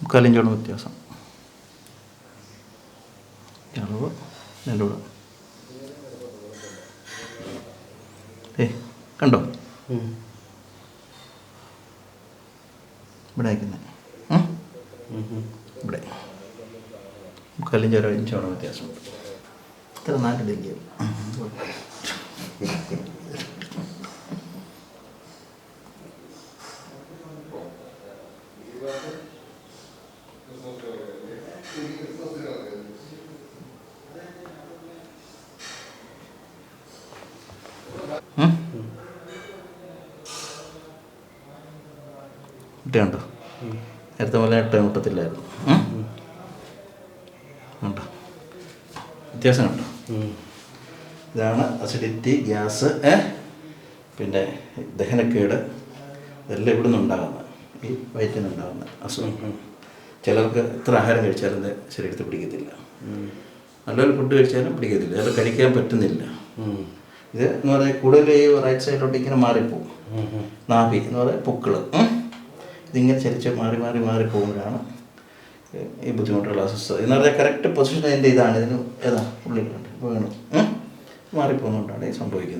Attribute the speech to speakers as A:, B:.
A: മുക്കാലിഞ്ചോളം വ്യത്യാസം. അളവ് എൻ്റെ കൂടെ കണ്ടോ ഇവിടെ അയക്കുന്നത് ഇവിടെ 1/4 ഇഞ്ച് 1 ഇഞ്ചോളം വ്യത്യാസമുണ്ട്. ഇത്ര 4 ഡിഗ്രി. ഇട്ടുണ്ടോ നേരത്തെ പോലെ ഇട്ട മുട്ടത്തില്ലായിരുന്നു. കണ്ടോ വ്യത്യാസം കണ്ടോ? ഇതാണ് അസിഡിറ്റി, ഗ്യാസ്, പിന്നെ ദഹനക്കേട്, ഇതെല്ലാം ഇവിടെ നിന്നുണ്ടാകുന്നത്, ഈ വയറ്റിൽ നിന്നുണ്ടാകുന്ന അസുഖം. ചിലർക്ക് എത്ര ആഹാരം കഴിച്ചാലും ശരീരത്തിൽ പിടിക്കത്തില്ല, നല്ലൊരു ഫുഡ് കഴിച്ചാലും പിടിക്കത്തില്ല, ചിലർ കഴിക്കാൻ പറ്റുന്നില്ല. ഇത് എന്ന് പറഞ്ഞാൽ കൂടുതൽ ഈ റൈറ്റ് സൈഡിലോട്ട് ഇങ്ങനെ മാറിപ്പോവും. നാഭി എന്ന് പറയുന്നത് പൊക്കിള് ഇതിങ്ങനെ ചരിച്ച് മാറി മാറി മാറി പോകുമ്പോഴാണ് ഈ ബുദ്ധിമുട്ടുള്ള അസ്വസ്ഥത. എന്ന് പറഞ്ഞാൽ കറക്റ്റ് പൊസിഷൻ അതിൻ്റെ ഇതാണ്. ഇതിന് ഏതാ ഉള്ളിൽ വീണു മാറിപ്പോകുന്നതുകൊണ്ടാണ് ഈ സംഭവിക്കുന്നത്.